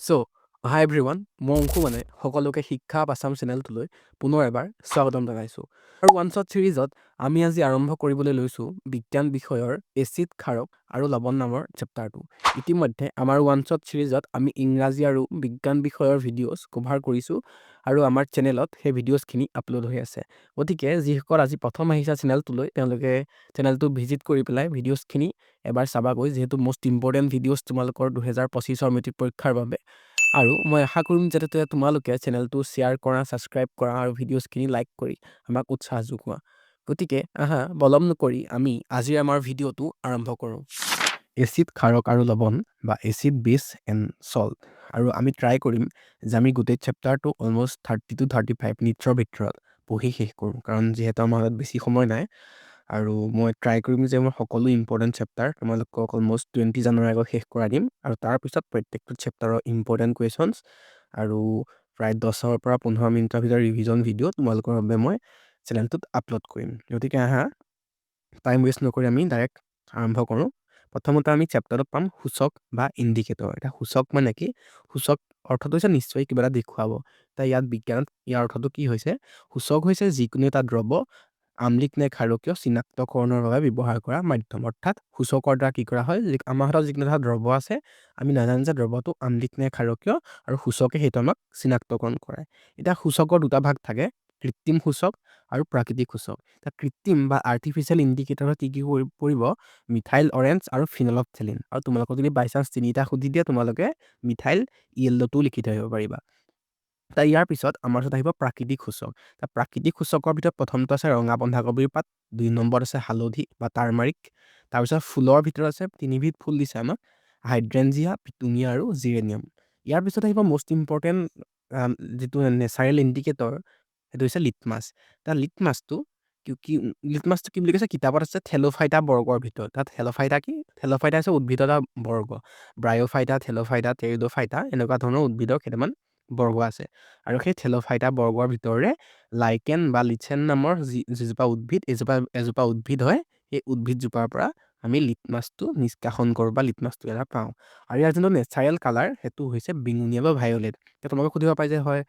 So, hi everyone, মই অংশু সকলোকে শিক্ষা আছাম চেনেলটোলৈ পুনৰ এবাৰ স্বাগতম জনাইছোঁ। আৰু ওৱান শ্বট ছিৰিজত আমি আজি আৰম্ভ কৰিবলৈ লৈছোঁ বিজ্ঞান বিষয়ৰ এচিড ক্ষাৰক আৰু লৱণ নামৰ চেপ্টাৰটো। ইতিমধ্যে আমাৰ ওৱান শ্বট ছিৰিজত আমি ইংৰাজী আৰু বিজ্ঞান বিষয়ৰ ভিডিঅ'ছ কভাৰ কৰিছোঁ আৰু আমাৰ চেনেলত সেই ভিডিঅ'ছখিনি আপলোড হৈ আছে। গতিকে যিসকল আজি প্ৰথম আহিছা চেনেলটোলৈ তেওঁলোকে চেনেলটো ভিজিট কৰি পেলাই ভিডিঅ'ছখিনি এবাৰ চাবাগৈ, যিহেতু মষ্ট ইম্পৰ্টেণ্ট ভিডিঅ'ছ তোমালোকৰ 2025 মেট্ৰিক পৰীক্ষাৰ বাবে। আৰু মই আশা কৰিম যাতে তোমালোকে চেনেলটো শ্বেয়াৰ কৰা, ছাবস্ক্ৰাইব কৰা আৰু ভিডিঅ'ছখিনি লাইক কৰি আমাক উৎসাহ যোগোৱা। গতিকে আহা বলম নকৰি আমি আজিৰ আমাৰ ভিডিঅ'টো আৰম্ভ কৰোঁ। এচিড ক্ষাৰক আৰু লৱণ বা এচিড বেছ এণ্ড চল্ট। আৰু আমি ট্ৰাই কৰিম যে আমি গোটেই চেপ্টাৰটো অলমষ্ট 30 to 35 মিনিটৰ ভিতৰত পঢ়ি শেষ কৰোঁ, কাৰণ যিহেতু আমাৰ হাতত বেছি সময় নাই। আৰু মই ট্ৰাই কৰিম যে মই সকলো ইম্পৰ্টেণ্ট চেপ্টাৰ তোমালোকক অলমষ্ট 20 জানুৱাৰীৰ আগত শেষ কৰাই দিম। আৰু তাৰপিছত প্ৰত্যেকটো চেপ্টাৰৰ ইম্পৰ্টেণ্ট কুৱেশ্যনছ আৰু প্ৰায় 10ৰ পৰা 15 মিনিটৰ ভিতৰত ৰিভিজন ভিডিঅ' তোমালোকৰ বাবে মই চেনেলটোত আপলোড কৰিম। গতিকে আহা টাইম ৱেষ্ট নকৰি আমি ডাইৰেক্ট আৰম্ভ কৰোঁ। প্ৰথমতে আমি চেপ্টাৰটোত পাম সূচক বা ইণ্ডিকেটৰ। এটা সূচক মানে কি? সূচক অৰ্থটো হৈছে নিশ্চয় কিবা এটা দেখুৱাব। তাই ইয়াত বিজ্ঞানত ইয়াৰ অৰ্থটো কি হৈছে? সূচক হৈছে যিকোনো এটা দ্ৰব্য আমলিক নে ক্ষাৰকীয় চিনাক্তকৰণৰ বাবে ব্যৱহাৰ কৰা মাধ্যম। অৰ্থাৎ সূচকৰ দ্বাৰা কি কৰা হয়, আমাৰ হাতত যিকোনো এটা দ্ৰব্য আছে, আমি নাজানো যে দ্ৰব্যটো আমলিক নে ক্ষাৰকীয়, আৰু সূচকে সেইটো আমাক চিনাক্তকৰণ কৰে। এতিয়া সূচকৰ দুটা ভাগ থাকে, কৃত্ৰিম সূচক আৰু প্ৰাকৃতিক সূচক। এতিয়া কৃত্ৰিম বা আৰ্টিফিচিয়েল ইণ্ডিকেটৰত কি পৰিব? মিথাইল অৰেঞ্জ আৰু ফিনলফথেলিন। আৰু তোমালোকক যদি বাই চান্স তিনিটা সুধি দিয়ে, তোমালোকে মিথাইল য়েল্ল'টো লিখি থৈ আহিব পাৰিবা। তাৰ ইয়াৰ পিছত আমাৰ ওচৰত আহিব প্ৰাকৃতিক সূচক। প্ৰাকৃতিক সূচকৰ ভিতৰত প্ৰথমটো আছে ৰঙা বন্ধাকবিৰ পাত, 2 নম্বৰত আছে হালধি বা টাৰ্মাৰিক। তাৰপিছত ফুলৰ ভিতৰত আছে 3বিধ ফুল দিছে আমাক, হাইড্ৰেঞ্জিয়া, পিটুনিয়া আৰু জিৰেনিয়াম। ইয়াৰ পিছত আহিব মষ্ট ইম্পৰ্টেণ্ট যিটো নেচাৰেল ইণ্ডিকেটৰ, সেইটো হৈছে লিটমাছ। তাৰ লিটমাছটো কি বুলি কৈছে? কিতাপত আছে থেলোফাইটা বৰ্গৰ ভিতৰত। তাত থেলোফাইটা কি? থেলোফাইটা হৈছে উদ্ভিদৰ এটা বৰ্গ। ব্ৰায়োফাইটা, থেলোফাইটা, টেৰিডোফাইটা এনেকুৱা ধৰণৰ উদ্ভিদৰ কেইটামান বৰ্গ আছে। আৰু সেই থেলোফাইটা বৰ্গৰ ভিতৰে লাইকেন বা লিচেন নামৰ যিজোপা উদ্ভিদ, এজোপা উদ্ভিদ হয়। সেই উদ্ভিদজোপাৰ পৰা আমি লিটমাছটো নিষ্কাশন কৰোঁ বা লিটমাছটো এটা পাওঁ। আৰু ইয়াৰ যোনটো নেচাৰেল কালাৰ, সেইটো হৈছে বেঙুনীয়া বা ভায়লেট। এতিয়া তোমালোকে সুধিব পাৰি যে হয়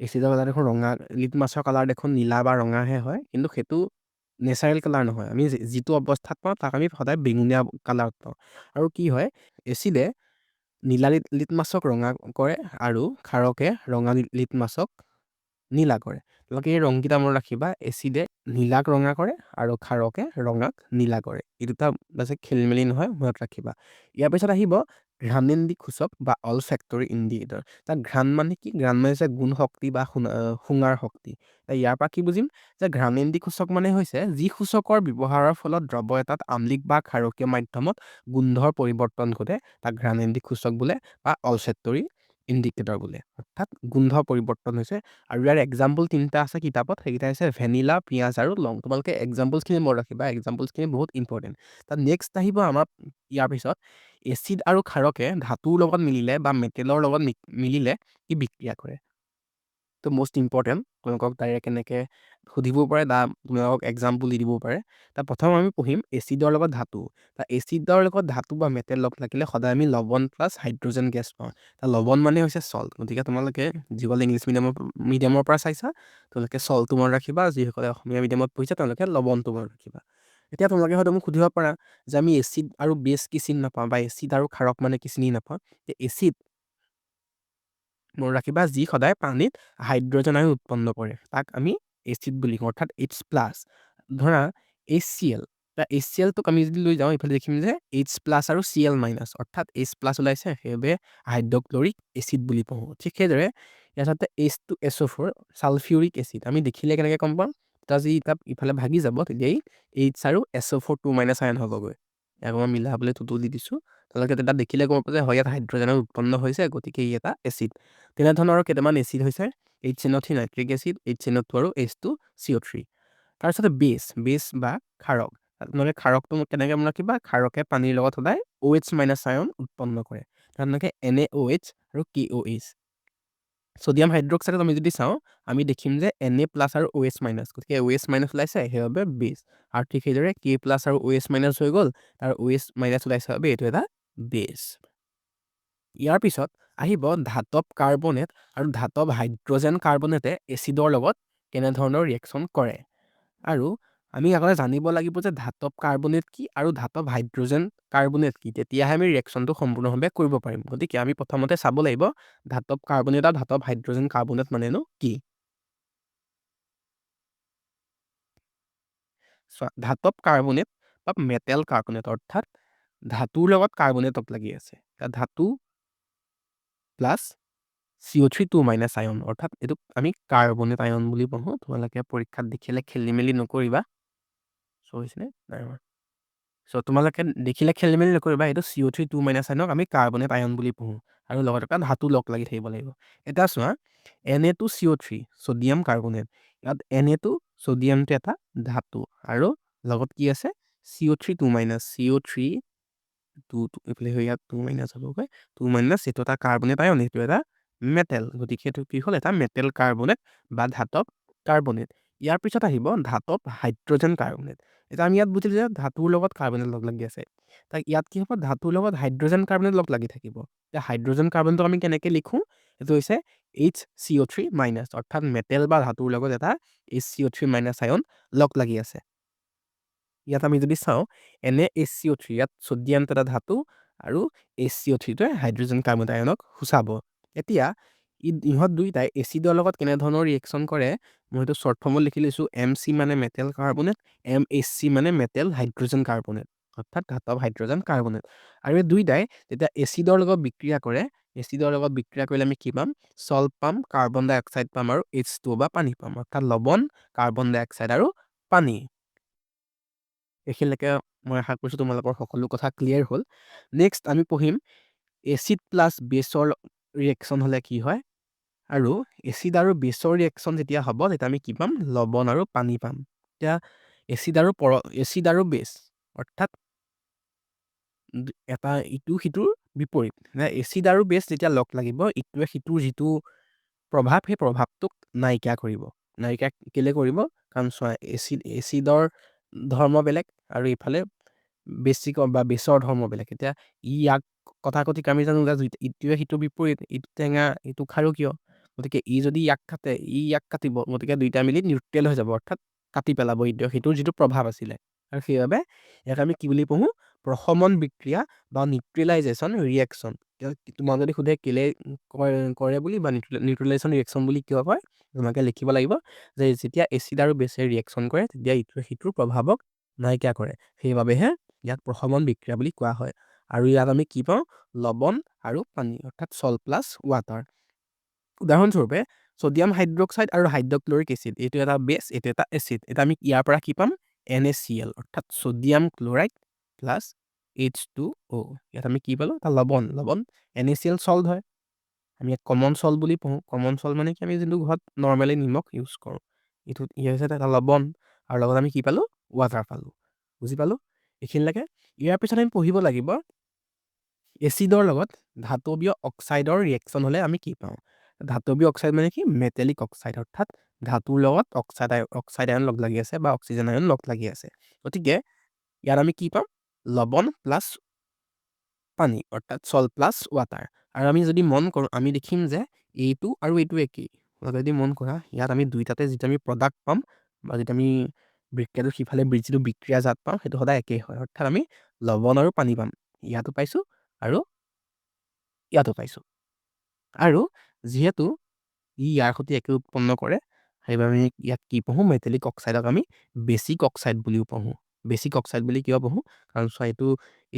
এচিডৰ কালাৰ দেখোন ৰঙা, লিটমাছৰ কালাৰ দেখোন নীলা বা ৰঙাহে হয়, কিন্তু সেইটো নেচাৰেল কালাৰ নহয়। আমি যিটো অৱস্থাত পাওঁ তাক আমি সদায় বেঙুনীয়া কালাৰত পাওঁ। আৰু কি হয়, এচিডে নীলা লিটমাছক ৰঙা কৰে আৰু ক্ষাৰকে ৰঙা লিটমাছক নীলা কৰে। তোমালোকে এই ৰংকেইটা মনত ৰাখিবা, এচিডে নীলাক ৰঙা কৰে আৰু ক্ষাৰকে ৰঙাক নীলা কৰে। এই দুটা বাছে খেলিমেলি নহয়, মনত ৰাখিবা। ইয়াৰ পিছত আহিব ঘ্ৰাণেন্দ্ৰিক সূচক বা অল ফেক্টৰী ইণ্ডিকেটৰ। তাত ঘ্ৰাণ মানে কি? ঘ্ৰাণ মানে হৈছে গুণ শক্তি বা শুঙাৰ শক্তি। ইয়াৰ পৰা কি বুজিম যে ঘ্ৰাণেন্দ্ৰিক সূচক মানে হৈছে যি সূচকৰ ব্যৱহাৰৰ ফলত দ্ৰব্য এটাত আমলিক বা ক্ষাৰকীয় মাধ্যমত গোন্ধৰ পৰিৱৰ্তন ঘটে, তাক ঘ্ৰাণেন্দ্ৰিক সূচক বোলে বা অল ফেক্টৰী ইণ্ডিকেটৰ বোলে। অৰ্থাৎ গোন্ধ পৰিৱৰ্তন হৈছে। আৰু ইয়াৰ এক্সাম্পল 3টা আছে কিতাপত, সেইকেইটা হৈছে ভেনিলা, পিঁয়াজ আৰু লং। তোমালোকে এক্সাম্পলছখিনি মনত ৰাখিবা, এক্সাম্পলছখিনি বহুত ইম্পৰ্টেণ্ট। তাত নেক্সট আহিব আমাৰ ইয়াৰ পিছত এচিড আৰু ক্ষাৰকে ধাতুৰ লগত মিলিলে বা মেটেলৰ লগত মিলিলে কি বিক্ৰিয়া কৰে। তো মষ্ট ইম্পৰ্টেণ্ট, তোমালোকক ডাইৰেক্ট এনেকৈ সুধিবও পাৰে বা তোমালোকক এক্সাম্পল দি দিবও পাৰে। তাৰ প্ৰথম আমি পঢ়িম এচিডৰ লগত ধাতু। এচিডৰ লগত ধাতু বা মেটেল লগ লাগিলে সদায় আমি লৱণ প্লাছ হাইড্ৰজেন গেছ পাওঁ। লৱণ মানে হৈছে চল্ট। গতিকে তোমালোকে যিসকলে ইংলিছ মিডিয়ামৰ পৰা চাইছা, তেওঁলোকে চল্টটো মনত ৰাখিবা। যিসকলে অসমীয়া মিডিয়ামত পঢ়িছা, তেওঁলোকে লৱণটো মনত ৰাখিবা। এতিয়া তোমালোকে হয়তো মোক সুধিব পাৰা যে আমি এচিড আৰু বেছ কি চিনি নাপাওঁ বা এচিড আৰু ক্ষাৰক মানে কি চিনি নাপাওঁ। এচিড মনত ৰাখিবা যি সদায় পানীত হাইড্ৰজেন আয়ন উৎপন্ন কৰে, তাক আমি এচিড বুলি কওঁ, অৰ্থাৎ H+। ধৰা HCl, HClটোক আমি যদি লৈ যাওঁ, এইফালে দেখিম যে H+ আৰু Cl-, অৰ্থাৎ H+ ওলাইছে, সেইবাবে হাইড্ৰক্লৰিক এচিড বুলি কওঁ। ঠিক সেইদৰে ইয়াৰ সাথে H2SO4 ছালফিউৰিক এচিড আমি দেখিলে কেনেকৈ গম পাম? তাৰ যি তাপ ইফালে ভাগি যাব, তেতিয়াই H আৰু SO4 2- আয়ন হ'বগৈ। ইয়াক মই মিলাবলৈ টুটু দি দিছোঁ। তেওঁলোকে তেতিয়া দেখিলে গম পাব যে হয়, ইয়াত হাইড্ৰজেনৰ উৎপন্ন হৈছে, গতিকে ই এটা এচিড। তেনেধৰণৰ কেইটামান এচিড হৈছে HNO3 নাইট্ৰিক এচিড, HNO2 আৰু H2CO3। তাৰপিছতে বেছ বা ক্ষাৰক। আপোনালোকে ক্ষাৰকটো কেনেকৈ মনত ৰাখিবা? ক্ষাৰকে পানীৰ লগত সদায় OH- আয়ন উৎপন্ন কৰে। তেওঁলোকে NaOH আৰু KOH। ছডিয়াম হাইড্ৰক্সাইডত আমি যদি চাওঁ, আমি দেখিম যে Na+ আৰু OH-, গতিকে OH- ওলাইছে, সেইবাবে বেছ। আৰু ঠিক সেইদৰে K+ আৰু OH- হৈ গ'ল, তাৰ OH- ওলাইছে বাবে এইটো এটা বেছ। ইয়াৰ পিছত আহিব ধাতৱ কাৰ্বনেট আৰু ধাতৱ হাইড্ৰজেন কাৰ্বনেটে এচিডৰ লগত কেনেধৰণৰ ৰিয়েকশ্যন কৰে। আৰু আমি আগতে জানিব লাগিব যে ধাতৱ কাৰ্বনেট কি আৰু ধাতৱ হাইড্ৰজেন কাৰ্বনেট কি, তেতিয়াহে আমি ৰিয়েকশ্যনটো সম্পূৰ্ণভাৱে কৰিব পাৰিম। গতিকে আমি প্ৰথমতে চাব লাগিব ধাতৱ কাৰ্বনেট আৰু ধাতৱ হাইড্ৰজেন কাৰ্বনেট মানেনো কি। ধাতৱ কাৰ্বনেট বা মেটেল কাৰ্বনেট অৰ্থাৎ ধাতুৰ লগত কাৰ্বনেটক লাগি আছে। ধাতু প্লাছ CO3 2- আয়ন অৰ্থাৎ এইটোক আমি কাৰ্বনেট আয়ন বুলি পঢ়োঁ। তোমালোকে পৰীক্ষাত দেখিলে খেলি মেলি নকৰিবা। হৈছেনে? নাই হোৱা। তোমালোকে দেখিলে খেলি মেলি নকৰিবা, এইটো CO3 2- আয়নক আমি কাৰ্বনেট আয়ন বুলি পঢ়োঁ আৰু লগত এটা ধাতু লগ লাগি থাকিব লাগিব। এটা চোৱা Na2CO3 ছ'ডিয়াম কাৰ্বনেট, ইয়াত Na2 ছ'ডিয়ামটো এটা ধাতু আৰু লগত কি আছে CO3 2- CO3 এইফালে হৈ ইয়াত 2- হ'বগৈ 2- এইটো এটা কাৰ্বনেট আয়ন, এইটো এটা মেটেল। গতিকে এইটো কি হ'ল, এটা মেটেল কাৰ্বনেট বা ধাতৱ কাৰ্বনেট। ইয়াৰ পিছত আহিব ধাতৱ হাইড্ৰজেন কাৰ্বনেট। এতিয়া আমি ইয়াত বুজিলোঁ যে ধাতুৰ লগত কাৰ্বনেট লগ লাগি আছে। তাক ইয়াত কি হ'ব, ধাতুৰ লগত হাইড্ৰজেন কাৰ্বনেট লগ লাগি থাকিব। এতিয়া হাইড্ৰজেন কাৰ্বনেটক আমি কেনেকৈ লিখোঁ, এইটো হৈছে HCO3- অৰ্থাৎ মেটেল বা ধাতুৰ লগত এটা HCO3- আয়ন লগ লাগি আছে। ইয়াত আমি যদি চাওঁ NaHCO3, ইয়াত ছ'ডিয়ামটো এটা ধাতু আৰু HCO3টোৱে হাইড্ৰজেন কাৰ্বনেট আয়নক সূচাব। এতিয়া ইহঁত দুইটাই এচিডৰ লগত কেনেধৰণৰ ৰিয়েকশ্যন কৰে, মই এইটো শ্বৰ্ট ফৰ্মত লিখি লৈছোঁ। MC মানে মেটেল কাৰ্বনেট, MHC মানে মেটেল হাইড্ৰজেন কাৰ্বনেট অৰ্থাৎ ধাতৱ হাইড্ৰজেন কাৰ্বনেট। আৰু এই দুইটাই যেতিয়া এচিডৰ লগত বিক্ৰিয়া কৰে, এচিডৰ লগত বিক্ৰিয়া কৰিলে আমি কি পাম, চল্ট পাম, কাৰ্বন ডাই অক্সাইড পাম আৰু H2O বা পানী পাম, অৰ্থাৎ লৱণ, কাৰ্বন ডাই অক্সাইড আৰু পানী। এইখিনিলৈকে মই আশা কৰিছোঁ তোমালোকৰ সকলো কথা ক্লিয়াৰ হ'ল। নেক্সট আমি পঢ়িম এচিড প্লাছ বেছৰ ৰিয়েকশ্যন হ'লে কি হয়, আৰু এচিড আৰু বেছৰ ৰিয়েকশ্যন যেতিয়া হ'ব তেতিয়া আমি কি পাম, লৱণ আৰু পানী পাম। এতিয়া এচিড আৰু বেছ অৰ্থাৎ এটা ইটো সিটোৰ বিপৰীত। এচিড আৰু বেছ যেতিয়া লগ লাগিব, ইটোৱে সিটোৰ যিটো প্ৰভাৱ, সেই প্ৰভাৱটোক নাইকিয়া কৰিব। নাইকিয়া কেলৈ কৰিব, কাৰণ চোৱা এচিডৰ ধৰ্ম বেলেগ আৰু ইফালে বেছৰ ধৰ্ম বেলেগ। এতিয়া ইয়াক কথাকথিক আমি জানো যে ইটোৱে সিটোৰ বিপৰীত, ইটো টেঙা ইটো খাৰুকীয়। গতিকে যদি ইয়াক কাটে ইয়াক কাটিব, গতিকে দুইটা মিলি নিউট্ৰেল হৈ যাব, অৰ্থাৎ কাটি পেলাব ইটোৱে সিটোৰ যিটো প্ৰভাৱ আছিলে। আৰু সেইবাবে ইয়াক আমি কি বুলি পঢ়োঁ, প্ৰশমন বিক্ৰিয়া বা নিউট্ৰেলাইজেশ্যন ৰিয়েকশ্যন। তোমাক যদি সোধে কেলে কৰে বুলি বা নিউট্ৰেলাইজেশ্যন ৰিয়েকশ্যন বুলি কিয় কয়, তোমাকে লিখিব লাগিব যে যেতিয়া এচিড আৰু বেছে ৰিয়েকশ্যন কৰে তেতিয়া ইটোৱে সিটোৰ প্ৰভাৱক নাইকিয়া কৰে, সেইবাবেহে ইয়াক প্ৰশমন বিক্ৰিয়া বুলি কোৱা হয়। আৰু ইয়াত আমি কি পাওঁ, লৱণ আৰু পানী অৰ্থাৎ চল্ট প্লাছ ৱাটাৰ। উদাহৰণস্বৰূপে ছ'ডিয়াম হাইড্ৰক্সাইড আৰু হাইড্ৰক্লৰিক এচিড, এইটো এটা বেছ, এইটো এটা এচিড। এতিয়া আমি ইয়াৰ পৰা কি পাম, NaCl অৰ্থাৎ ছ'ডিয়াম ক্লৰাইড প্লাছ H2O। ইয়াত আমি কি পালোঁ, এটা লৱণ NaCl চল্ট হয়, আমি ইয়াক কমন চল্ট বুলি পঢ়োঁ। কমন চল্ট মানে কি, আমি যোনটো ঘৰত নৰ্মেলি নিমখ ইউজ কৰোঁ। এইটোত হৈছে এটা লৱণ আৰু লগত আমি কি পালোঁ, ৱাটাৰ পালোঁ। বুজি পালোঁ এইখিনিলৈকে। ইয়াৰ পিছত আমি পঢ়িব লাগিব এচিডৰ লগত ধাতৱীয় অক্সাইডৰ ৰিয়েকশ্যন হ'লে আমি কি পাওঁ। ধাতৱীয় অক্সাইড মানে কি, মেটেলিক অক্সাইড অৰ্থাৎ ধাতুৰ লগত অক্সাইড আয়ন লগ লাগি আছে বা অক্সিজেন আয়ন লগ লাগি আছে। গতিকে ইয়াত আমি কি পাম, লৱণ প্লাছ পানী অৰ্থাৎ চল্ট প্লাছ ৱাটাৰ। আৰু আমি যদি মন কৰোঁ, আমি দেখিম যে এইটো আৰু এইটো একেই। যদি মন কৰা, ইয়াত আমি দুইটাতে যিটো আমি প্ৰডাক্ট পাম বা যিটো আমি বিক্ৰিয়াটো সিফালে যিটো বিক্ৰিয়াজাত পাম, সেইটো সদায় একেই হয়। অৰ্থাৎ আমি লৱণ আৰু পানী পাম, ইয়াতো পাইছোঁ আৰু ইয়াতো পাইছোঁ। আৰু যিহেতু ইয়াৰ সৈতে একে উৎপন্ন কৰে, সেইবাবে আমি ইয়াক কি পঢ়োঁ, মেটেলিক অক্সাইডক আমি বেছিক অক্সাইড বুলিও পঢ়োঁ। বেছিক অক্সাইড বুলি কিয় পঢ়োঁ, কাৰণ চোৱা এইটো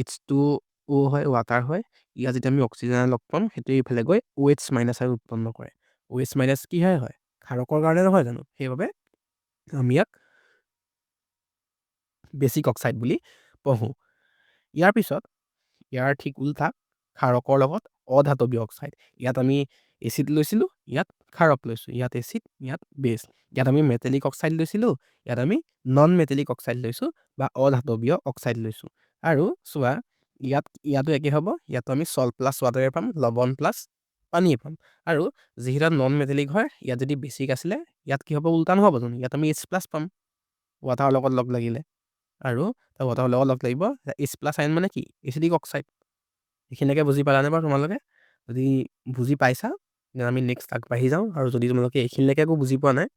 H2O হয়, ৱাটাৰ হয়। ইয়াত যেতিয়া আমি অক্সিজেন লগ পাম, সেইটো এইফালে গৈ OH- আৰু উৎপন্ন কৰে। OH- কি হয়, ক্ষাৰকৰ কাৰণে নহয় জানো, সেইবাবে আমি ইয়াক বেছিক অক্সাইড বুলি পঢ়োঁ। ইয়াৰ পিছত ইয়াৰ ঠিক উল্টা, ক্ষাৰকৰ লগত অধাতৱীয় অক্সাইড। ইয়াত আমি এচিড লৈছিলোঁ, ইয়াত ক্ষাৰক লৈছোঁ। ইয়াত এচিড, ইয়াত বেছ। ইয়াত আমি মেটেলিক অক্সাইড লৈছিলোঁ, ইয়াত আমি নন মেটেলিক অক্সাইড লৈছোঁ বা অধাতৱীয় অক্সাইড লৈছোঁ। আৰু চোৱা ইয়াতো একে হ'ব, ইয়াতো আমি চল্ট প্লাছ ৱাটাৰে পাম, লৱণ প্লাছ পানীয়ে পাম। আৰু যিকেইটা নন মেটেলিক হয়, ইয়াত যদি বেছিক আছিলে, ইয়াত কি হ'ব, উল্টা নহ'ব জানো, ইয়াত আমি H+ পাম ৱাটাৰৰ লগত লগ লাগিলে। আৰু ৱাটাৰৰ লগত লগ লাগিব H+ আয়ন মানে কি, এচিডিক অক্সাইড। এইখিনিলৈকে বুজি পালানে বাৰু তোমালোকে? যদি বুজি পাইছা দেন আমি নেক্সট আগবাঢ়ি যাওঁ, আৰু যদি তোমালোকে এইখিনিলৈকে একো বুজি পোৱা নাই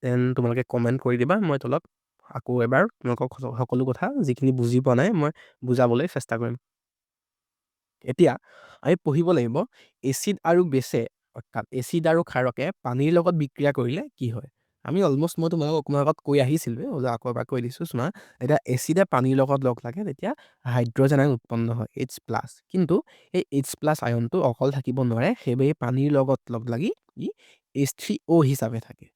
দেন তোমালোকে কমেণ্ট কৰি দিবা, মই তলত আকৌ এবাৰ তোমালোকক সকলো কথা যিখিনি বুজি পোৱা নাই মই বুজাবলৈ চেষ্টা কৰিম। এতিয়া আমি পঢ়িব লাগিব এচিড আৰু বেছে, অৰ্থাৎ এচিড আৰু ক্ষাৰকে পানীৰ লগত বিক্ৰিয়া কৰিলে কি হয়। আমি অলমষ্ট মই তোমালোকক অকণমান আগত কৈ আহিছিলোঁ, আকৌ এবাৰ কৈ দিছোঁ চোৱা। এতিয়া এচিডে পানীৰ লগত লগ লাগে তেতিয়া হাইড্ৰজেন আয়ন উৎপন্ন হয় H+, কিন্তু এই H+ আয়নটো অকল থাকিব নোৱাৰে, সেইবাবে পানীৰ লগত লগ লাগি ই H3O হিচাপে থাকে,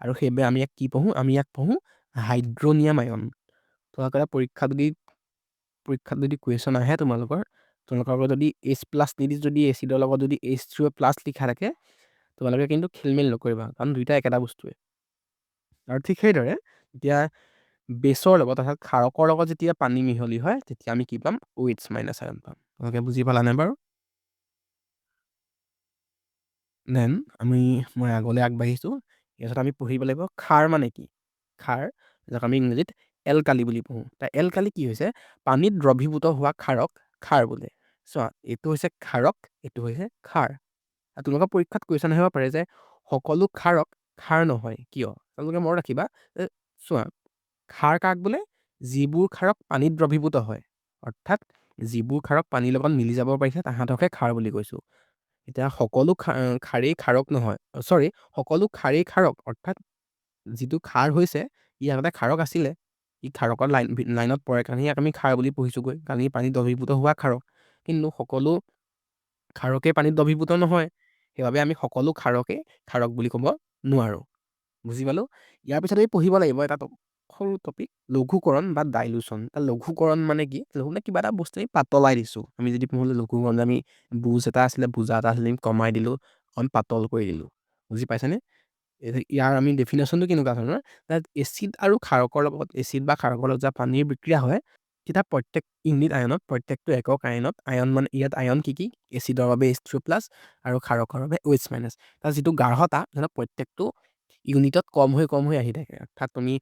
আৰু সেইবাবে আমি ইয়াক কি পঢ়োঁ, আমি ইয়াক পঢ়োঁ হাইড্ৰনিয়াম আয়ন। তোমালোকৰ পৰীক্ষাত যদি কুৱেশ্যন আহে তোমালোকৰ আগত যদি H+ নিদি যদি এচিডৰ লগত যদি H3O+ লিখা থাকে, তোমালোকে কিন্তু খেলমেল নকৰিবা, কাৰণ দুইটা একেটা বস্তুৱে। আৰু ঠিক সেইদৰে এতিয়া বেছৰ লগত অৰ্থাৎ ক্ষাৰকৰ লগত যেতিয়া পানী মিহলি হয় তেতিয়া আমি কি পাম, OH- আয়ন পাম। তোমালোকে বুজি পালানে বাৰু? দেন মই আগলৈ আগবাঢ়িছোঁ। ইয়াত আমি পঢ়িব লাগিব ক্ষাৰ মানে কি। ক্ষাৰ যাক আমি ইংৰাজীত এলকালি বুলি পঢ়োঁ। এলকালি কি হৈছে, পানীত দ্ৰৱীভূত হোৱা ক্ষাৰক ক্ষাৰ বোলে। চোৱা, এইটো হৈছে ক্ষাৰক, এইটো হৈছে ক্ষাৰ। আৰু তোমালোকৰ পৰীক্ষাত কুৱেশ্যন আহিব পাৰে যে সকলো ক্ষাৰক ক্ষাৰ নহয় কিয়। তোমালোকে মনত ৰাখিবা যে চোৱা, ক্ষাৰ কাক বোলে, যিবোৰ ক্ষাৰক পানীত দ্ৰৱীভূত হয়, অৰ্থাৎ যিবোৰ ক্ষাৰক পানীৰ লগত মিলি যাব পাৰিছে তাহাঁতকহে ক্ষাৰ বুলি কৈছোঁ। এতিয়া সকলো ক্ষাৰেই ক্ষাৰক নহয়, সকলো ক্ষাৰেই ক্ষাৰক, অৰ্থাৎ যিটো ক্ষাৰ হৈছে ই আগতে ক্ষাৰক আছিলে, ই ক্ষাৰকৰ লাইনত পৰে কাৰণে ইয়াক আমি ক্ষাৰ বুলি পঢ়িছোঁগৈ, কাৰণ ই পানীত দ্ৰৱীভূত হোৱা ক্ষাৰক। কিন্তু সকলো ক্ষাৰকে পানীত দ্ৰৱীভূত নহয়, সেইবাবে আমি সকলো ক্ষাৰকে ক্ষাৰক বুলি ক'ব নোৱাৰোঁ। বুজি পালোঁ? ইয়াৰ পিছত আমি পঢ়িব লাগিব এটা সৰু টপিক, লঘুকৰণ বা ডাইলুশ্যন। লঘুকৰণ মানে কি, কিবা এটা বস্তু আমি পাতলাই দিছোঁ। আমি যদি পঢ়োঁ লঘুকৰণ, আমি বোজা এটা আছিলে আমি কমাই দিলোঁ, অকণ পাতল কৰি দিলোঁ। বুজি পাইছানে? ইয়াৰ আমি ডেফিনেশ্যনটো কেনেকুৱা ধৰণৰ, এচিড আৰু ক্ষাৰকৰ লগত, এচিড বা ক্ষাৰকৰ লগত যেতিয়া পানীৰ বিক্ৰিয়া হয় তেতিয়া প্ৰত্যেক ইউনিট আয়নত, প্ৰত্যেকটো একক আয়নত, আয়ন মানে ইয়াত আয়ন কি কি, এচিডৰ বাবে H3O+ আৰু ক্ষাৰকৰ বাবে OH-। তাৰ যিটো গাঢ়তা প্ৰত্যেকটো ইউনিটত কম হৈ আহি থাকে। অৰ্থাৎ তুমি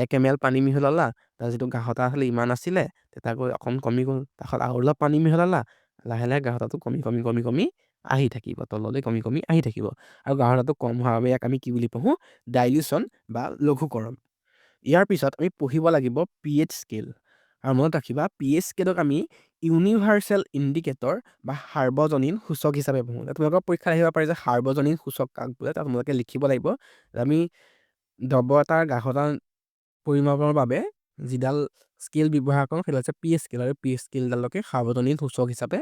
1 ml পানী মিহলালা, তাৰ যিটো গাঢ়তা আছিলে ইমান আছিলে, তেতিয়া গৈ অকণ কমি গ'ল, তাৰপিছত আৰু অলপ পানী মিহলালা, লাহে লাহে গাঢ়তাটো কমি আহি থাকিব, তললৈ কমি আহি থাকিব। আৰু গাঢ়তাটো কম হোৱাৰ বাবে ইয়াক আমি কি বুলি পঢ়োঁ, ডাইলিউশ্যন বা লঘুকৰণ। ইয়াৰ পিছত আমি পঢ়িব লাগিব pH স্কেল। আৰু মনত ৰাখিবা pH স্কেলক আমি ইউনিভাৰ্চেল ইণ্ডিকেটৰ বা সাৰ্বজনীন সূচক হিচাপে পঢ়োঁ। তোমালোকৰ পৰীক্ষাত আহিব পাৰে যে সাৰ্বজনীন সূচক কাক বোলে, তাত তোমালোকে লিখিব লাগিব আমি দ্ৰব্য এটাৰ গাঢ়তা পৰিমাপৰ বাবে যিডাল স্কেল ব্যৱহাৰ কৰোঁ সেইটো হৈছে pH স্কেল, আৰু pH স্কেলডালকে সাৰ্বজনীন সূচক হিচাপে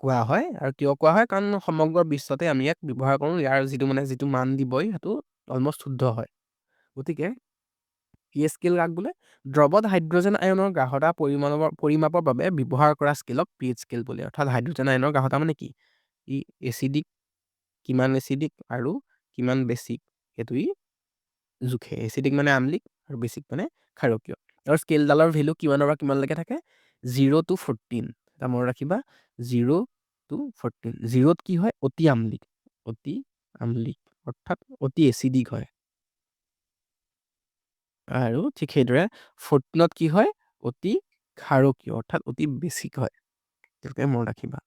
কোৱা হয়। আৰু কিয় কোৱা হয়, কাৰণ সমগ্ৰ বিশ্বতে আমি ইয়াক ব্যৱহাৰ কৰোঁ, ইয়াৰ যিটো মান দিবই সেইটো অলমষ্ট শুদ্ধ হয়। গতিকে pH স্কেল কাক বোলে, দ্ৰৱত হাইড্ৰজেন আয়নৰ গাঢ়তা পৰিমাপৰ বাবে ব্যৱহাৰ কৰা স্কেলক pH স্কেল বোলে। অৰ্থাৎ হাইড্ৰজেন আয়নৰ গাঢ়তা মানে কি, ই এচিডিক, কিমান এচিডিক আৰু কিমান বেছিক সেইটো ই জোখে। এচিডিক মানে আমলিক আৰু বেছিক মানে ক্ষাৰকীয়। আৰু স্কেলডালৰ ভেলু কিমানৰ পৰা কিমানলৈকে থাকে, 0 to 14। এটা মনত ৰাখিবা 0 to 14। 0ত কি হয়, অতি আমলিক, অৰ্থাৎ অতি এচিডিক হয়। আৰু ঠিক সেইদৰে 14ত কি হয়, অতি ক্ষাৰকীয়, অৰ্থাৎ অতি বেছিক হয়। তেওঁলোকে মনত ৰাখিবা,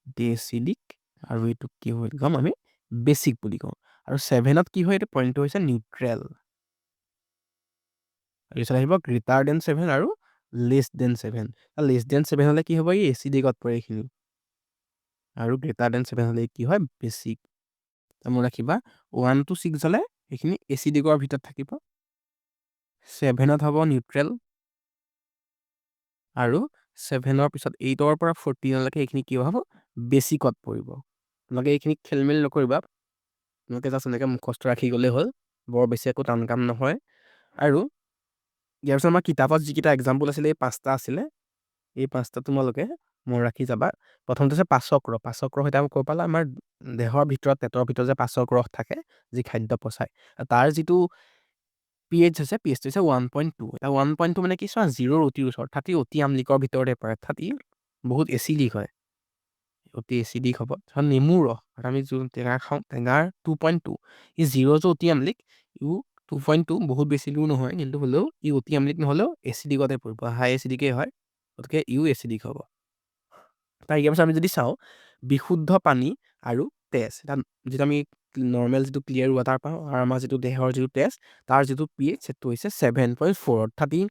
অতি এচিডিক, আৰু এইটোক কি বুলি ক'ম আমি, বেছিক বুলি কওঁ। আৰু 7ত কি হয়, এইটো পইণ্টটো হৈছে নিউট্ৰেল। তাৰপিছত আহিব গ্ৰেটাৰ দেন 7 আৰু লেছ দেন 7। লেছ দেন 7 হ'লে কি হ'ব, ই এচিডিকত পৰে এইখিনি, আৰু গ্ৰেটাৰ দেন 7 হ'লে কি হয়, বেছিক। মনত ৰাখিবা 1 to 6 হ'লে এইখিনি এচিডিকৰ ভিতৰত থাকিব, 7ত হ'ব নিউট্ৰেল, আৰু 7ৰ পিছত 8ৰ পৰা 14লৈকে এইখিনি কি হ'ব, বেছিকত পৰিব। তোমালোকে এইখিনি খেলমেল নকৰিবা, তোমালোকে জাষ্ট এনেকৈ মুখস্থ ৰাখি গ'লেই হ'ল, বৰ বেছি একো টান কাম নহয়। আৰু ইয়াৰ পিছত আমাৰ কিতাপত যিকেইটা এক্সাম্পল আছিলে, এই 5টা আছিলে, এই 5টা তোমালোকে মনত ৰাখি যাবা। প্ৰথমটো হৈছে পাচক ৰস। পাচক ৰস এতিয়া কৈ পালা, আমাৰ দেহৰ ভিতৰত, পেটৰ ভিতৰত যে পাচক ৰস থাকে, যি খাদ্য পচায়, তাৰ যিটো pH হৈছে, pH হৈছে 1.2। এতিয়া 1.2 মানে কি, চোৱা 0ৰ অতি ওচৰত, অৰ্থাৎ ই অতি আমলিকৰ ভিতৰতে পৰে, অৰ্থাৎ ই বহুত এচিডিক হয়, অতি এচিডিক হ'ব। নেমু ৰস, আমি যোন টেঙা খাওঁ, টেঙাৰ 2.2, ই 0 যে অতি আমলিক, ইও 2.2 বহুত বেছি দূৰ নহয়, কিন্তু হ'লেও ই অতি আমলিক নহ'লেও এচিডিকতে পৰিব, হাই এচিডিকেই হয়, গতিকে ইও এচিডিক হ'ব। তাৰ ইয়াৰ পিছত আমি যদি চাওঁ বিশুদ্ধ পানী আৰু তেজ, যিটো আমি নৰ্মেল যিটো ক্লিয়াৰ ৱাটাৰ পাওঁ আৰু আমাৰ যিটো দেহৰ যিটো তেজ তাৰ যিটো pH সেইটো হৈছে 7.4, অৰ্থাৎ ই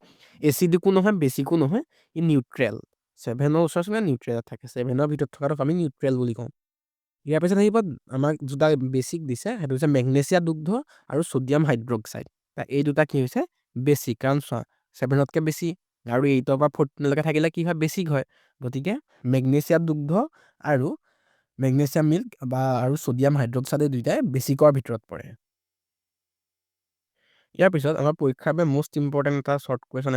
এচিডিকো নহয় বেছিকো নহয়, ই নিউট্ৰেল। 7ৰ ওচৰত নিউট্ৰেলত থাকে, 7ৰ ভিতৰত থকাটোক আমি নিউট্ৰেল বুলি কওঁ। ইয়াৰ পিছত আহিব আমাক দুটা বেছিক দিছে, সেইটো হৈছে মেগনেছিয়াম দুগ্ধ আৰু ছ'ডিয়াম হাইড্ৰক্সাইড। এই দুটা কি হৈছে বেছিক, কাৰণ চোৱা 7তকৈ বেছি আৰু 8ৰ পৰা 14লৈকে থাকিলে কি হয় বেছিক হয়। গতিকে মেগনেছিয়াম দুগ্ধ আৰু মেগনেছিয়াম মিল্ক আৰু ছ'ডিয়াম হাইড্ৰক্সাইড এই দুইটাই বেছিকৰ ভিতৰত পৰে। ইয়াৰ পিছত আমাৰ পৰীক্ষাৰ বাবে মোষ্ট ইম্পৰ্টেণ্ট এটা শ্বৰ্ট কুৱেশ্যন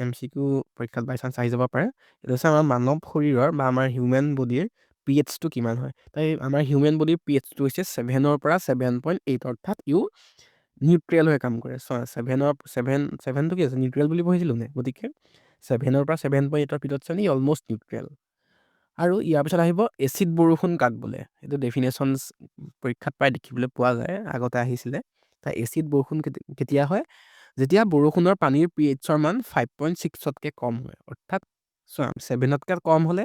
MCQ পৰীক্ষাত বাই চান্স আহি যাব পাৰে। এইটো হৈছে আমাৰ মানৱ শৰীৰৰ বা আমাৰ হিউমেন বডিৰ pHটো কিমান হয়। তাই আমাৰ হিউমেন বডিৰ pHটো হৈছে 7ৰ পৰা 7.8, অৰ্থাৎ ইও নিউট্ৰেল হৈ কাম কৰে। চোৱা 7টো কি আছে নিউট্ৰেল বুলি পঢ়িছিলোঁ নে, গতিকে 7ৰ পৰা 7.8ৰ ভিতৰত ই অলমষ্ট নিউট্ৰেল। আৰু ইয়াৰ পিছত আহিব এচিড বৰষুণ কাক বোলে। এইটো ডেফিনেশ্যনছ পৰীক্ষাত প্ৰায় দেখিবলৈ পোৱা যায়, আগতে আহিছিলে। তাৰ এচিড বৰষুণ কেতিয়া হয়, যেতিয়া বৰষুণৰ পানীৰ pHৰ মান 5.6তকৈ কম হয়। অৰ্থাৎ চোৱা 7তকৈ কম হ'লে,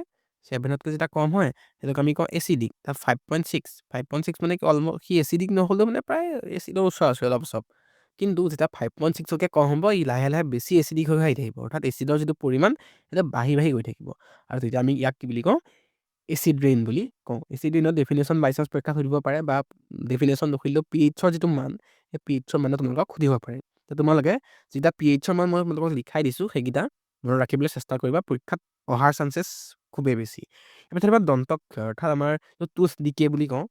7তকৈ যেতিয়া কম হয় সেইটোক আমি কওঁ এচিডিক। তাৰ 5.6 মানে কি অলমষ্ট সি এচিডিক নহ'লেও মানে প্ৰায় এচিডৰ ওচৰা ওচৰি অলপ চব। কিন্তু যেতিয়া 5.6তকৈ কম হ'ব ই লাহে লাহে বেছি এচিডিক হৈ আহি থাকিব, অৰ্থাৎ এচিডৰ যিটো পৰিমাণ সেইটো বাঢ়ি বাঢ়ি গৈ থাকিব। আৰু তেতিয়া আমি ইয়াক কি বুলি কওঁ এচিড ৰেইন বুলি কওঁ। এচিড ৰেইনৰ ডেফিনেশ্যন বাই চান্স পৰীক্ষাত সুধিব পাৰে, বা ডেফিনেশ্যন নসুধিলেও pHৰ যিটো মান সেই pHৰ মানে তোমালোকক সুধিব পাৰে। তো তোমালোকে যেতিয়া pHৰ মান মই তোমালোকক লিখাই দিছোঁ সেইকেইটা মনত ৰাখিবলৈ চেষ্টা কৰিবা, পৰীক্ষাত অহাৰ চান্সেছ খুবেই বেছি। এবাৰ ধৰিবা দন্তক্ষয়, অৰ্থাৎ আমাৰ টুথ ডিকে বুলি কওঁ,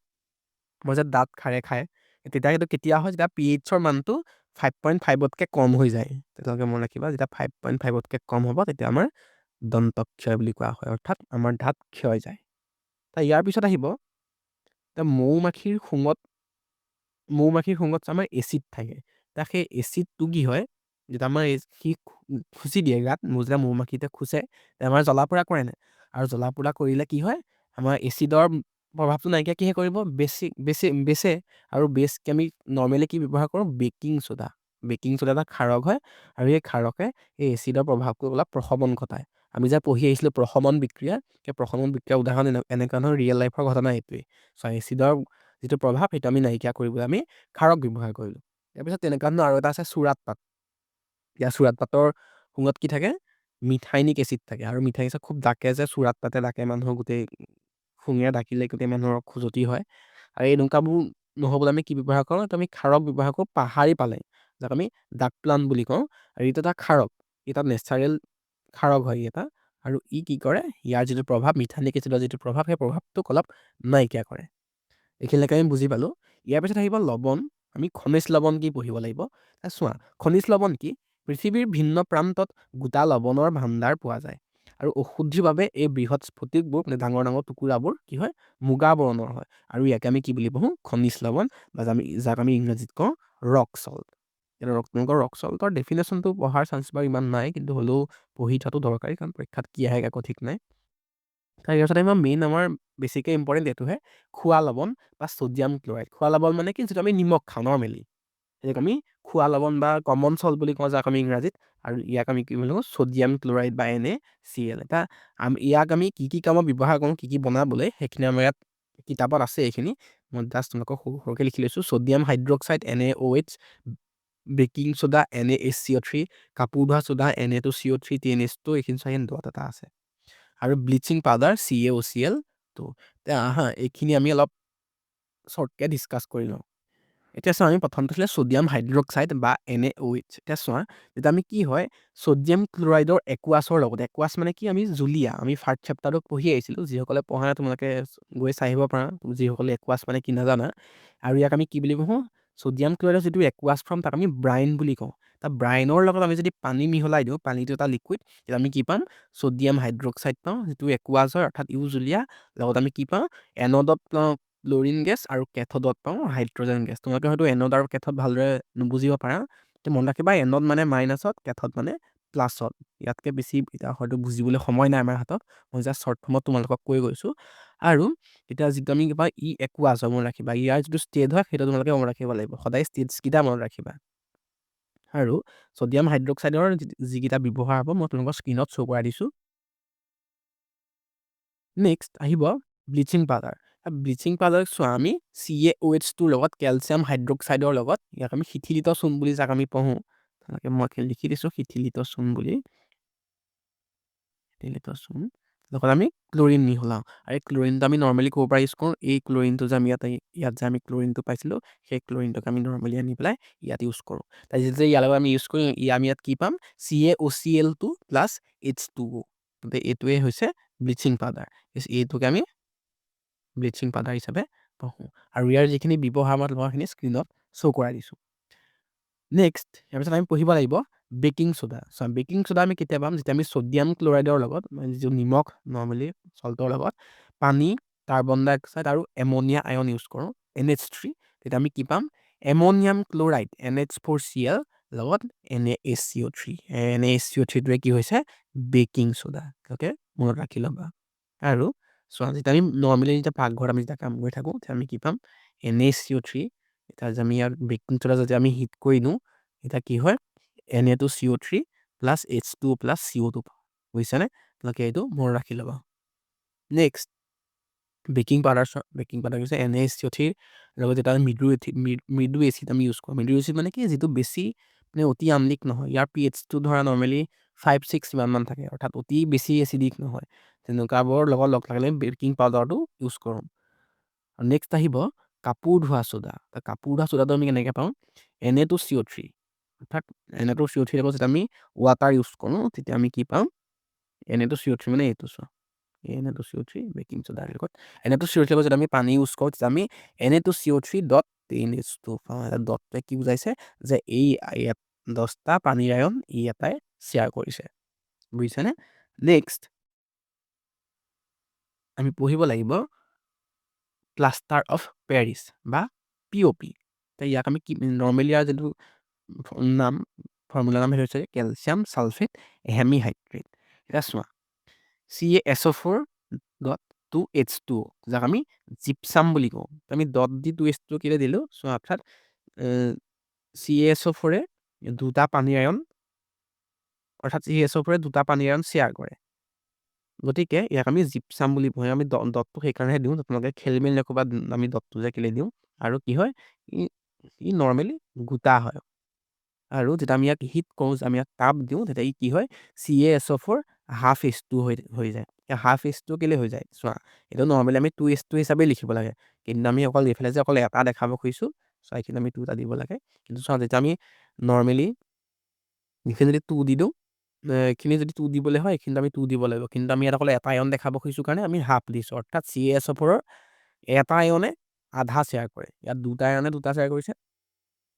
মই যে দাঁত খাৰে খায়, তেতিয়া সেইটো কেতিয়া হয় যেতিয়া pHৰ মানটো 5.5তকৈ কম হৈ যায়। তেতিয়ালৈকে মনত ৰাখিবা, যেতিয়া 5.5তকৈ কম হ'ব তেতিয়া আমাৰ দন্তক্ষয় বুলি কোৱা হয়, অৰ্থাৎ আমাৰ দাঁত ক্ষয় যায়। ইয়াৰ পিছত আহিব মৌমাখিৰ শুঙত আমাৰ এচিড থাকে। সেই এচিডটো কি হয়, যেতিয়া আমাৰ সি খুচি দিয়ে গাত, যেতিয়া মৌমাখিতে খুচে আমাৰ জ্বলা পোৰা কৰে নাই, আৰু জ্বলা পোৰা কৰিলে কি হয় আমাৰ এচিডৰ প্ৰভাৱটো নাইকিয়া কিহে কৰিব বেচে। আৰু বেছকে আমি নৰ্মেলি কি ব্যৱহাৰ কৰোঁ বেকিং ছ'ডা এটা ক্ষাৰক হয়, আৰু এই ক্ষাৰকে এই এচিডৰ প্ৰভাৱটো অলপ প্ৰশমন ঘটায়। আমি যে পঢ়ি আহিছিলোঁ প্ৰশমন বিক্ৰিয়া, সেই প্ৰশমন বিক্ৰিয়াৰ উদাহৰণ এনেকুৱা ধৰণৰ ৰিয়েল লাইফৰ ঘটনা এইটোৱেই। এচিডৰ যিটো প্ৰভাৱ সেইটো আমি নাইকিয়া কৰিবলৈ আমি ক্ষাৰক ব্যৱহাৰ কৰিলোঁ। তাৰপিছত তেনেকুৱা ধৰণৰ আৰু এটা আছে চুৰাত পাত। ইয়াৰ চুৰাত পাতৰ শুঙত কি থাকে মিথাইনিক এচিড থাকে, আৰু মিথাইনিক এচিড খুব ডাকে যে চুৰাত পাতে ডাকে মানুহৰ গোটেই শুঙে ডাকিলে গোটেই মানুহৰ খুজতি হয়। আৰু এনেকুৱাবোৰ নহ'বলৈ আমি কি ব্যৱহাৰ কৰোঁ, আমি ক্ষাৰক ব্যৱহাৰ কৰোঁ পাহাৰী পালেং, যাক আমি ডাক প্লান্ট বুলি কওঁ। আৰু এইটো এটা ক্ষাৰক, এটা নেচাৰেল ক্ষাৰক হয় এটা, আৰু ই কি কৰে ইয়াৰ যিটো প্ৰভাৱ মিথাইনিক এচিডৰ যিটো প্ৰভাৱ সেই প্ৰভাৱটোক অলপ নাইকিয়া কৰে। এইখিনিলৈকে আমি বুজি পালোঁ। ইয়াৰ পিছত আহিব লৱণ। আমি খনিজ লৱণ কি পঢ়িব লাগিব। চোৱা খনিজ লৱণ কি, পৃথিৱীৰ ভিন্ন প্ৰান্তত গোটা লৱণৰ ভাণ্ডাৰ পোৱা যায়, আৰু অশুদ্ধিভাৱে এই বৃহৎ স্ফটিকবোৰ মানে ডাঙৰ ডাঙৰ টুকুৰাবোৰ কি হয় মুগা বৰণৰ হয়, আৰু ইয়াকে আমি কি বুলি পঢ়োঁ খনিজ লৱণ, বা যাক আমি ইংৰাজীত কওঁ ৰক চল্ট। তোমালোকৰ ৰক চল্টৰ ডেফিনেশ্যনটো পঢ়াৰ চান্স বাৰু ইমান নাই, কিন্তু হ'লেও পঢ়ি থোৱাটো দৰকাৰী, কাৰণ পৰীক্ষাত কি আহে একো ঠিক নাই। তাৰপিছত আমাৰ বেছিকৈ ইম্পৰ্টেণ্ট এইটোহে খোৱা লৱণ বা ছ'ডিয়াম ক্লৰাইড। খোৱা লৱণ মানে কি, যিটো আমি নিমখ খাওঁ নৰ্মেলি, সেইটোক আমি খোৱা লৱণ বা কমন চল্ট বুলি কওঁ যাক আমি ইংৰাজীত, আৰু ইয়াক আমি কি বুলি কওঁ ছ'ডিয়াম ক্লৰাইড বা NaCl। ইয়াক আমি কি কি কামত ব্যৱহাৰ কৰোঁ, কি কি বনাবলৈ, সেইখিনি আমাৰ ইয়াত কিতাপত আছে। এইখিনি মই জাষ্ট তোমালোকক সৰুকৈ লিখি লৈছোঁ। Sodium hydroxide NaOH, baking soda NaHCO3, কাপোৰ ধোৱা ছ'ডা Na2CO3 TNS2, এইখিনি চাগে দত এটা আছে, আৰু ব্লিচিং পাউডাৰ CaOCl। এইখিনি আমি অলপ শ্বৰ্টকৈ ডিছকাছ কৰি লওঁ। এতিয়া চোৱা আমি প্ৰথমতে আছিলে ছ'ডিয়াম হাইড্ৰক্সাইড বা NaOH। এতিয়া চোৱা যেতিয়া আমি কি হয় ছ'ডিয়াম ক্লৰাইডৰ একুৱাছৰ লগত, একুৱাছ মানে কি আমি জুলীয়া, আমি ফাৰ্ষ্ট চেপ্টাৰটো পঢ়ি আহিছিলোঁ, যিসকলে পঢ়া নাই তোমালোকে গৈ চাই আহিব পাৰা, যিসকলে একুৱাছ মানে কি নাজানা। আৰু ইয়াক আমি কি বুলি কওঁ ছ'ডিয়াম ক্লৰাইডৰ যিটো একুৱাছ ফৰ্ম তাক আমি ব্ৰাইন বুলি কওঁ। তাৰ ব্ৰাইনৰ লগত আমি যদি পানী মিহলাই দিওঁ, পানীটো এটা লিকুইড, তেতিয়া আমি কি পাম ছ'ডিয়াম হাইড্ৰক্সাইড পাওঁ, যিটো একুৱাছ হয় অৰ্থাৎ ইউ জুলীয়া। লগত আমি কি পাওঁ এন'ডত পাওঁ ক্লৰিন গেছ, আৰু কেথডত পাওঁ হাইড্ৰজেন গেছ। তোমালোকে হয়তো এন'ড আৰু কেথড ভালদৰে নুবুজিব পাৰা, তো মনত ৰাখিবা এন'ড মানে মাইনাছত, কেথড মানে প্লাছত। ইয়াতকৈ বেছি এতিয়া হয়তো বুজিবলৈ সময় নাই আমাৰ হাতত, মই জাষ্ট শ্বৰ্ট ফৰ্মত তোমালোকক কৈ গৈছোঁ। আৰু এতিয়া যিটো আমি কিবা একুৱাছ হয় মনত ৰাখিবা, ইয়াৰ যিটো ষ্টেট হয় সেইটো তোমালোকে মনত ৰাখিব লাগিব, সদায় ষ্টেটছকেইটা মনত ৰাখিবা। আৰু ছ'ডিয়াম হাইড্ৰক্সাইডৰ যিকেইটা ব্যৱহাৰ হ'ব মই তোমালোকৰ স্ক্ৰীণত শ্ব' কৰাই দিছোঁ। নেক্সট আহিব ব্লিচিং পাউডাৰ। ব্লিচিং পাউডাৰ চোৱা আমি CaOH2 লগত কেলছিয়াম হাইড্ৰক্সাইডৰ লগত ইয়াক আমি শিথিলিত চূণ বুলি যাক আমি পঢ়োঁ, তেনেকৈ মই লিখি দিছোঁ শিথিলিত চূণ বুলি, শিথিলিত চূণ লগত আমি ক্লৰিন মিহলাওঁ। আৰু এই ক্লৰিনটো আমি নৰ্মেলি ক'ৰ পৰা ইউজ কৰোঁ, এই ক্লৰিনটো যে আমি ইয়াত যে আমি ক্লৰিনটো পাইছিলোঁ, সেই ক্লৰিনটোক আমি নৰ্মেলি আনি পেলাই ইয়াত ইউজ কৰোঁ। তাৰপিছত যে ইয়াৰ লগত আমি ইউজ কৰিম, আমি ইয়াত কি পাম, CaOCl2 প্লাছ H2O, গতিকে এইটোৱে হৈছে ব্লিচিং পাউডাৰ। এইটোকে আমি ব্লিচিং পাউডাৰ হিচাপে পঢ়োঁ। আৰু ইয়াৰ যিখিনি ব্যৱহাৰ মই তোমাৰখিনি স্ক্ৰীণত শ্ব' কৰাই দিছোঁ। নেক্সট ইয়াৰ পিছত আমি পঢ়িব লাগিব বেকিং চ'ডা। বেকিং চ'ডা আমি কেতিয়া পাম, যেতিয়া আমি ছ'ডিয়াম ক্লৰাইডৰ লগত, যিটো নিমখ নৰ্মেলি চল্টৰ লগত পানী, কাৰ্বন ডাই অক্সাইড আৰু এমনিয়া আয়ন ইউজ কৰোঁ, NH3, তেতিয়া আমি কি পাম, এমনিয়াম ক্লৰাইড NH4Cl লগত NaHCO3। NaHCO3টোৱে কি হৈছে, বেকিং চ'ডা। অ'কে, মনত ৰাখি ল'বা। আৰু চোৱা, যেতিয়া আমি নৰ্মেলি যেতিয়া পাকঘৰত আমি যেতিয়া কাম কৰি থাকোঁ, তেতিয়া আমি কি পাম, NaCO3, এতিয়া যে আমি ইয়াৰ বেকিং চ'ডা যদি আমি হিট কৰি দিওঁ, এতিয়া কি হয়, Na2CO3 plus H2O plus CO2 পাওঁ, বুজিছানে? তোমালোকে এইটো মনত ৰাখি ল'বা। নেক্সট বেকিং পাউডাৰ হৈছে NaCO3 লগত যেতিয়া আমি মৃদু এচিড আমি ইউজ কৰোঁ। মৃদু এচিড মানে কি, যিটো বেছি মানে অতি আম্লিক নহয়, ইয়াৰ pH-টো ধৰা নৰ্মেলি 5-6 ইমানমান থাকে, অৰ্থাৎ অতি বেছি এচিডিক নহয়, তেনেকুৱাবোৰৰ লগত লগ লাগিলে বেকিং পাউডাৰটো ইউজ কৰোঁ। আৰু নেক্সট আহিব কাপোৰ ধোৱা চ'ডা। কাপোৰ ধোৱা চ'ডাটো আমি কেনেকৈ পাওঁ, Na2CO3, অৰ্থাৎ Na2CO3 লগত যেতিয়া আমি ৱাটাৰ ইউজ কৰোঁ, তেতিয়া আমি কি পাওঁ, Na2CO3 মানে এইটো চোৱা, Na2CO3 বেকিং চ'ডাৰ লগত Na2CO3 লগত যেতিয়া আমি পানী ইউজ কৰোঁ, তেতিয়া আমি Na2CO3.10H2 পাওঁ। এটা ডটটোৱে কি বুজাইছে, যে এই 10টা পানীৰ আয়ন ই এটাই শ্বেয়াৰ কৰিছে, বুজিছেনে? নেক্সট আমি পঢ়িব লাগিব প্লাষ্টাৰ অফ পেৰিছ বা POP। ইয়াক আমি কি নৰ্মেলি ইয়াৰ যিটো ফৰ্মুলা নাম সেইটো হৈছে কেলছিয়াম ছালফেট হেমিহাইড্ৰেট। এতিয়া চোৱা, CaSO4.2H2O, যাক আমি জিপচাম বুলি কওঁ, আমি ডট দি 2H2O কেলৈ দিলোঁ, চোৱা, অৰ্থাৎ CaSO4-এ দুটা পানীৰ আয়ন, অৰ্থাৎ CaSO4-এ দুটা পানীৰ আয়ন শ্বেয়াৰ কৰে, গতিকে ইয়াক আমি জিপচাম বুলি পঢ়োঁ। আমি ডটটো সেইকাৰণেহে দিওঁ, তোমালোকে খেলি মেলি নক'বা আমি ডটটো যে কেলৈ দিওঁ। আৰু কি হয়, ই নৰ্মেলি গোটা হয়। আৰু যেতিয়া আমি ইয়াক হিট কৰোঁ, আমি ইয়াক তাপ দিওঁ, তেতিয়া ই কি হয়, CaSO4 হাফ H2 হৈ যায়। হাফ H2 কেলৈ হৈ যায়, চোৱা, এইটো নৰ্মেলি আমি 2H2 হিচাপে লিখিব লাগে, কিন্তু আমি অকল এইফালে যে অকল এটা দেখাব খুজিছোঁ, চোৱা, এইখিনি আমি 2টা দিব লাগে। কিন্তু চোৱা, যেতিয়া আমি নৰ্মেলি এইখিনি যদি 2 দি দিওঁ, এইখিনি যদি 2 দিবলৈ হয়, এইখিনিত আমি 2 দিব লাগিব, কিন্তু আমি ইয়াত অকল এটা আয়ন দেখাব খুজিছোঁ কাৰণে আমি হাফ দিছোঁ, অৰ্থাৎ CaSO4-ৰ এটা আয়নে আধা শ্বেয়াৰ কৰে। ইয়াত দুটা আয়নে দুটা শ্বেয়াৰ কৰিছে,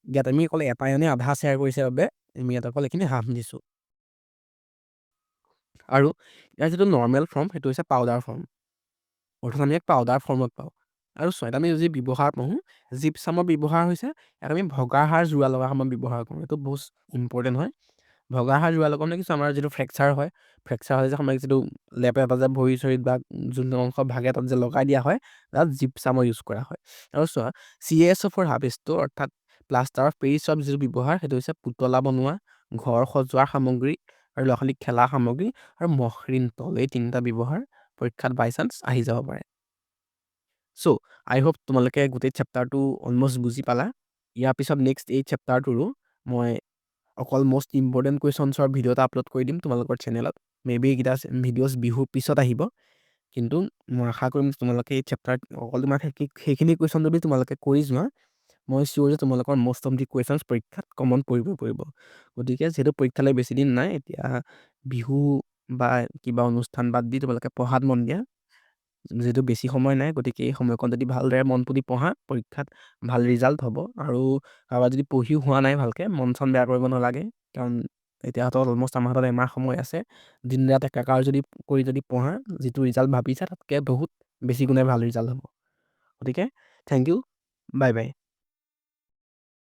ইয়াত আমি অকল এটা আয়নে আধা শ্বেয়াৰ কৰিছে বাবে আমি ইয়াত অকল এইখিনি হাফ দিছোঁ। আৰু ইয়াৰ যিটো নৰ্মেল ফৰ্ম, সেইটো হৈছে পাউডাৰ ফৰ্ম, অৰ্থাৎ আমি ইয়াক পাউডাৰ ফৰ্মত পাওঁ। আৰু চোৱা, আমি যদি ব্যৱহাৰ পঢ়োঁ, জিপচামৰ ব্যৱহাৰ হৈছে, ইয়াত আমি ভগা হাড় জোৰা লগা সময়ত ব্যৱহাৰ কৰোঁ, এইটো বহুত ইম্পৰ্টেণ্ট হয়। ভগা হাড় জোৰা লগাওঁতে কিছু আমাৰ যিটো ফ্ৰেকচাৰ হয় যে সময়ত যিটো লেপ এটা যে ভৰি চৰিত বা যোনটো অংশ ভাগে তাত যে লগাই দিয়া হয়, তাত জিপচামৰ ইউজ কৰা হয়। আৰু চোৱা, CaSO4 হাফ H2, অৰ্থাৎ প্লাষ্টাৰ অফ পেৰিছৰ যিটো ব্যৱহাৰ, সেইটো হৈছে পুতলা বনোৱা, ঘৰ সজোৱাৰ সামগ্ৰী, আৰু ল'ৰা ছোৱালীক খেলা সামগ্ৰী, আৰু মসৃণ তল, এই 3টা ব্যৱহাৰ পৰীক্ষাত বাই চান্স আহি যাব পাৰে। চ' আই হোপ তোমালোকে গোটেই চেপ্টাৰটো অলমষ্ট বুজি পালা। ইয়াৰ পিছত নেক্সট এই চেপ্টাৰটোৰো মই অকল মষ্ট ইম্পৰ্টেণ্ট কুৱেশ্যনছৰ ভিডিঅ' এটা আপলোড কৰি দিম তোমালোকৰ চেনেলত। মেবি এইকেইটা ভিডিঅ'ছ বিহুৰ পিছত আহিব, কিন্তু মই আশা কৰিম তোমালোকে এই চেপ্টাৰত অকল তোমাৰ সেইখিনি কুৱেশ্যন যদি তোমালোকে কৰি যোৱা, মই চিয়'ৰ যে তোমালোকৰ মষ্ট অফ দি কুৱেশ্যনছ পৰীক্ষাত কমন পৰিব। গতিকে যিহেতু পৰীক্ষালৈ বেছি দিন নাই, এতিয়া বিহু বা কিবা অনুষ্ঠান বাদ দি তোমালোকে পঢ়াত মন দিয়া, যিহেতু বেছি সময় নাই, গতিকে এই সময়কণ যদি ভালদৰে মন পুতি পঢ়া, পৰীক্ষাত ভাল ৰিজাল্ট হ'ব। আৰু কাৰোবাৰ যদি পঢ়িও হোৱা নাই ভালকৈ, মন চন বেয়া কৰিব নালাগে, কাৰণ এতিয়া হাতত অলমষ্ট আমাৰ হাতত এমাহ সময় আছে। দিন ৰাত একাকাৰ যদি পঢ়া, যিটো ৰিজাল্ট ভাবিছা তাতকৈ বহুত বেছি গুণে ভাল ৰিজাল্ট হ'ব। গতিকে থেংক ইউ, বাই বাই।